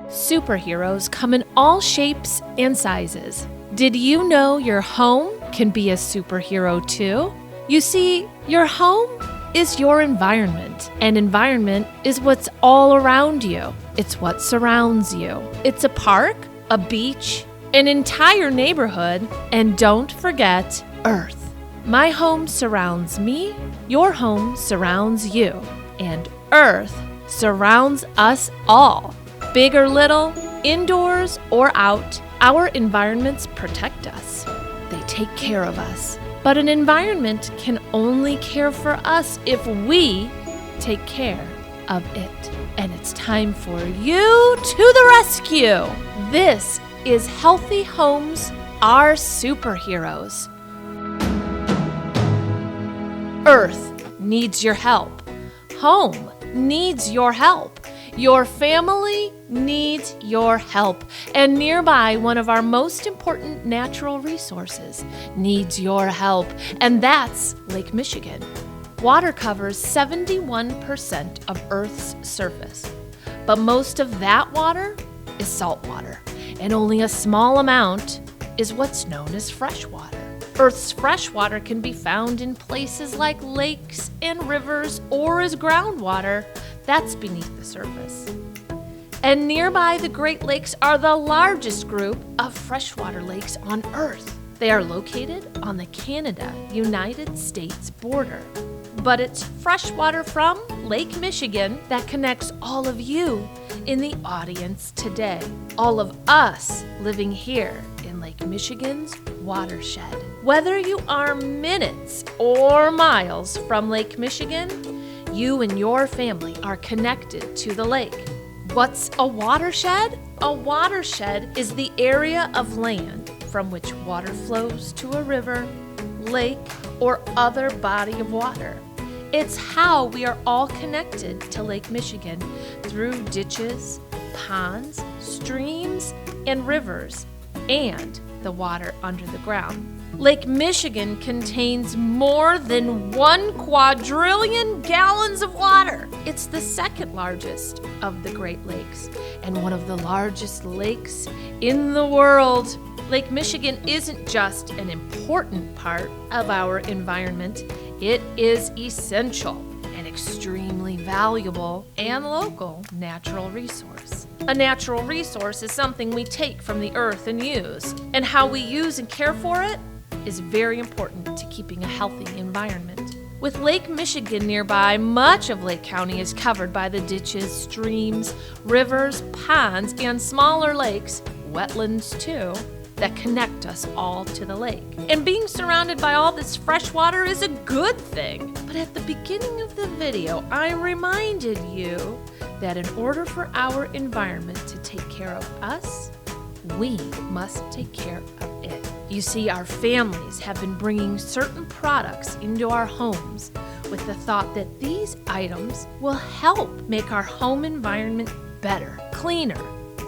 Superheroes come in all shapes and sizes. Did you know your home can be a superhero too? You see, your home is your environment, and environment is what's all around you. It's what surrounds you. It's a park, a beach, an entire neighborhood, and don't forget Earth. My home surrounds me, your home surrounds you, and Earth surrounds us all. Big or little, indoors or out, our environments protect us. They take care of us. But an environment can only care for us if we take care of it. And it's time for you to the rescue. This is Healthy Homes Are Superheroes. Earth needs your help. Home needs your help. Your family needs your help. And nearby, one of our most important natural resources needs your help. And that's Lake Michigan. Water covers 71% of Earth's surface. But most of that water is salt water. And only a small amount is what's known as fresh water. Earth's fresh water can be found in places like lakes and rivers or as groundwater that's beneath the surface. And nearby the Great Lakes are the largest group of freshwater lakes on Earth. They are located on the Canada-United States border. But it's fresh water from Lake Michigan that connects all of you in the audience today. All of us living here in Lake Michigan's watershed. Whether you are minutes or miles from Lake Michigan, you and your family are connected to the lake. What's a watershed? A watershed is the area of land from which water flows to a river, lake, or other body of water. It's how we are all connected to Lake Michigan through ditches, ponds, streams, and rivers, and the water under the ground. Lake Michigan contains more than 1 quadrillion gallons of water. It's the second largest of the Great Lakes and one of the largest lakes in the world. Lake Michigan isn't just an important part of our environment, it is essential, an extremely valuable and local natural resource. A natural resource is something we take from the earth and use, and how we use and care for it is very important to keeping a healthy environment. With Lake Michigan nearby, much of Lake County is covered by the ditches, streams, rivers, ponds, and smaller lakes, wetlands too, that connect us all to the lake. And being surrounded by all this fresh water is a good thing. But at the beginning of the video, I reminded you that in order for our environment to take care of us, we must take care of it. You see, our families have been bringing certain products into our homes with the thought that these items will help make our home environment better, cleaner,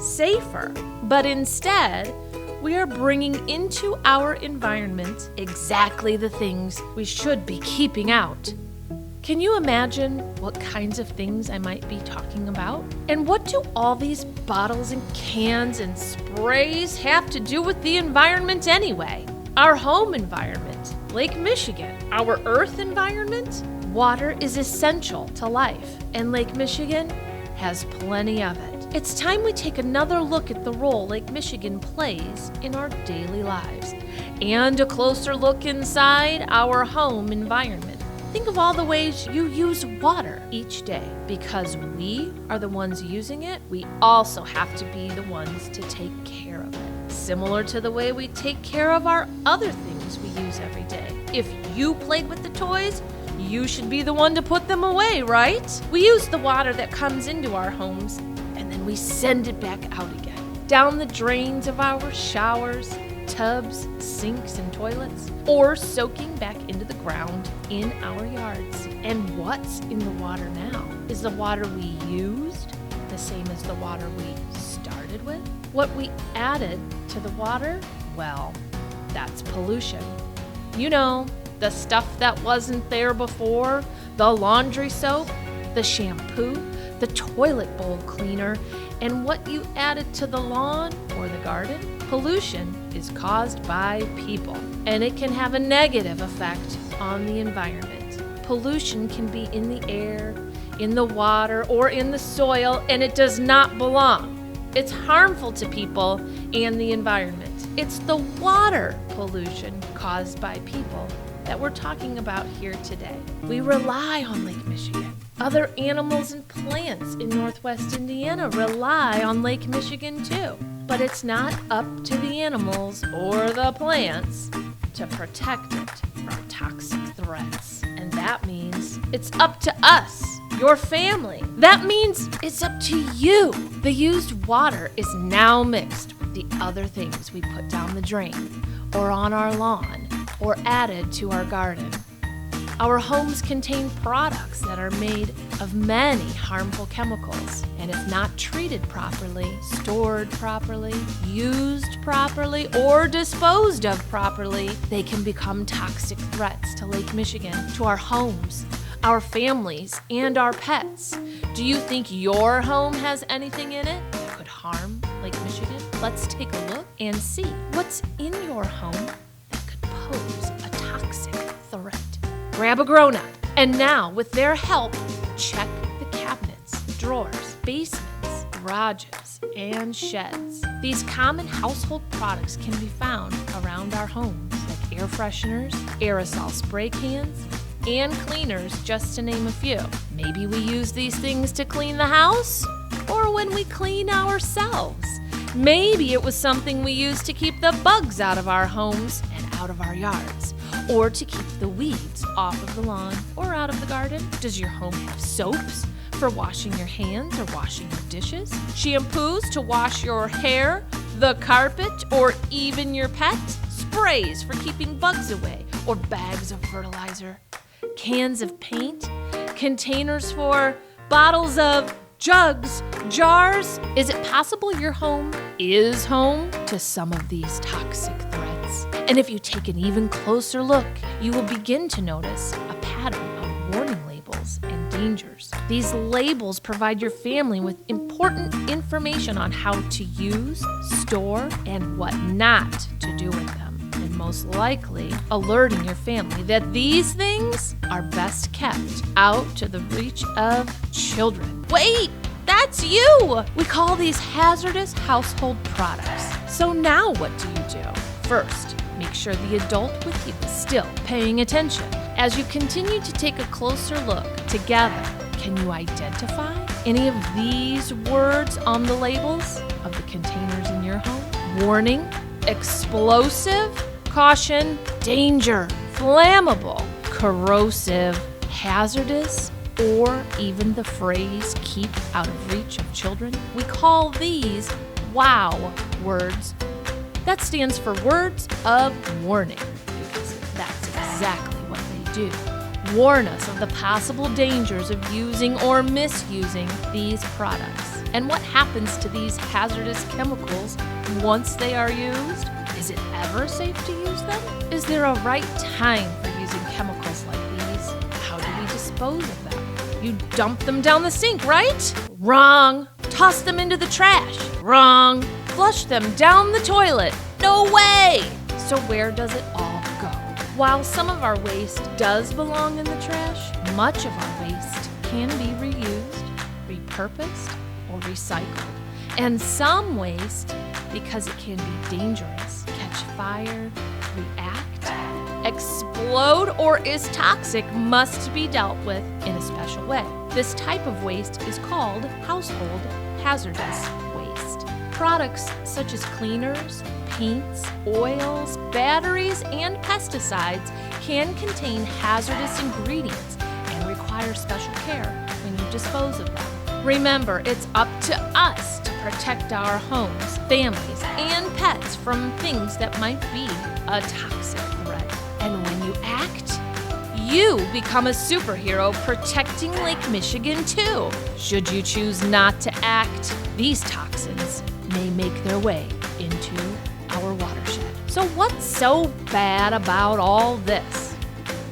safer. But instead, we are bringing into our environment exactly the things we should be keeping out. Can you imagine what kinds of things I might be talking about? And what do all these bottles and cans and sprays have to do with the environment anyway? Our home environment, Lake Michigan, our earth environment, water is essential to life, and Lake Michigan has plenty of it. It's time we take another look at the role Lake Michigan plays in our daily lives, and a closer look inside our home environment. Think of all the ways you use water each day. Because we are the ones using it, we also have to be the ones to take care of it. Similar to the way we take care of our other things we use every day. If you played with the toys, you should be the one to put them away, right? We use the water that comes into our homes, and then we send it back out again. Down the drains of our showers, tubs, sinks, and toilets, or soaking back into the ground in our yards. And what's in the water now? Is the water we used the same as the water we started with? What we added to the water? Well, that's pollution. You know, the stuff that wasn't there before, the laundry soap, the shampoo, the toilet bowl cleaner, and what you added to the lawn or the garden. Pollution is caused by people, and it can have a negative effect on the environment. Pollution can be in the air, in the water, or in the soil, and it does not belong. It's harmful to people and the environment. It's the water pollution caused by people that we're talking about here today. We rely on Lake Michigan. Other animals and plants in Northwest Indiana rely on Lake Michigan too. But it's not up to the animals or the plants to protect it from toxic threats. And that means it's up to us, your family. That means it's up to you. The used water is now mixed with the other things we put down the drain or on our lawn or added to our garden. Our homes contain products that are made of many harmful chemicals, and if not treated properly, stored properly, used properly, or disposed of properly, they can become toxic threats to Lake Michigan, to our homes, our families, and our pets. Do you think your home has anything in it that could harm Lake Michigan? Let's take a look and see what's in your home that could pose a toxic threat. Grab a grown-up, and now, with their help, check the cabinets, drawers, basements, garages, and sheds. These common household products can be found around our homes, like air fresheners, aerosol spray cans, and cleaners, just to name a few. Maybe we use these things to clean the house, or when we clean ourselves. Maybe it was something we used to keep the bugs out of our homes and out of our yards, or to keep the weeds off of the lawn or out of the garden. Does your home have soaps for washing your hands or washing your dishes? Shampoos to wash your hair, the carpet, or even your pet? Sprays for keeping bugs away, or bags of fertilizer? Cans of paint? Containers for bottles of jugs, jars? Is it possible your home is home to some of these toxic threats? And if you take an even closer look, you will begin to notice a pattern of warning labels and dangers. These labels provide your family with important information on how to use, store, and what not to do with them. And most likely, alerting your family that these things are best kept out to the reach of children. Wait! That's you! We call these hazardous household products. So now what do you do? First, make sure the adult with you is still paying attention. As you continue to take a closer look together, can you identify any of these words on the labels of the containers in your home? Warning, explosive, caution, danger, flammable, corrosive, hazardous, or even the phrase keep out of reach of children. We call these WOW words. That stands for words of warning, because that's exactly what they do. Warn us of the possible dangers of using or misusing these products. And what happens to these hazardous chemicals once they are used? Is it ever safe to use them? Is there a right time for using chemicals like these? How do we dispose of them? You dump them down the sink, right? Wrong. Toss them into the trash. Wrong. Flush them down the toilet. No way! So where does it all go? While some of our waste does belong in the trash, much of our waste can be reused, repurposed, or recycled. And some waste, because it can be dangerous, catch fire, react, explode, or is toxic, must be dealt with in a special way. This type of waste is called household hazardous waste. Products such as cleaners, paints, oils, batteries, and pesticides can contain hazardous ingredients and require special care when you dispose of them. Remember, it's up to us to protect our homes, families, and pets from things that might be a toxic threat. And when you act, you become a superhero protecting Lake Michigan too. Should you choose not to act, these toxins may make their way into our watershed. So what's so bad about all this?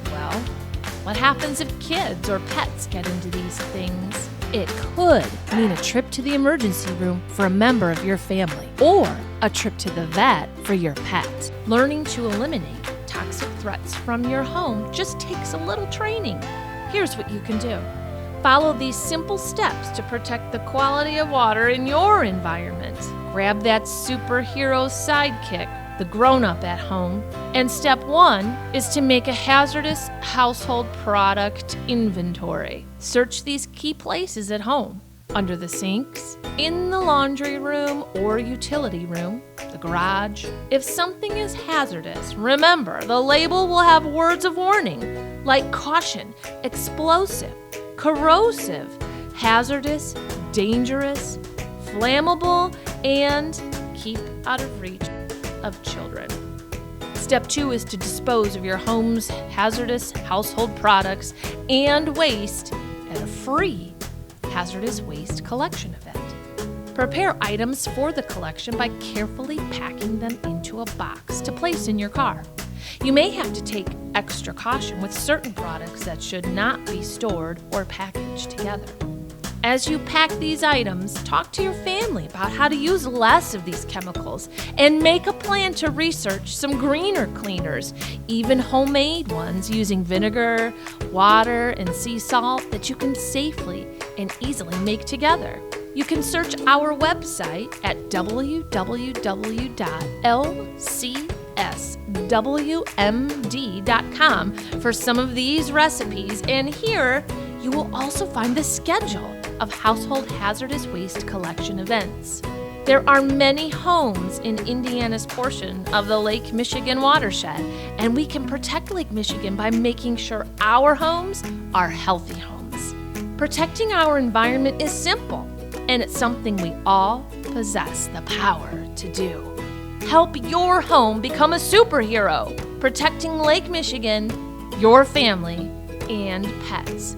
Well, what happens if kids or pets get into these things? It could mean a trip to the emergency room for a member of your family or a trip to the vet for your pet. Learning to eliminate toxic threats from your home just takes a little training. Here's what you can do. Follow these simple steps to protect the quality of water in your environment. Grab that superhero sidekick, the grown-up at home. And step 1 is to make a hazardous household product inventory. Search these key places at home: under the sinks, in the laundry room or utility room, the garage. If something is hazardous, remember the label will have words of warning like caution, explosive, corrosive, hazardous, dangerous, flammable, and keep out of reach of children. Step 2 is to dispose of your home's hazardous household products and waste at a free hazardous waste collection event. Prepare items for the collection by carefully packing them into a box to place in your car. You may have to take extra caution with certain products that should not be stored or packaged together. As you pack these items, talk to your family about how to use less of these chemicals and make a plan to research some greener cleaners, even homemade ones using vinegar, water, and sea salt that you can safely and easily make together. You can search our website at www.LCSWMD.com for some of these recipes, and here you will also find the schedule of Household Hazardous Waste collection events. There are many homes in Indiana's portion of the Lake Michigan watershed, and we can protect Lake Michigan by making sure our homes are healthy homes. Protecting our environment is simple, and it's something we all possess the power to do. Help your home become a superhero, protecting Lake Michigan, your family, and pets.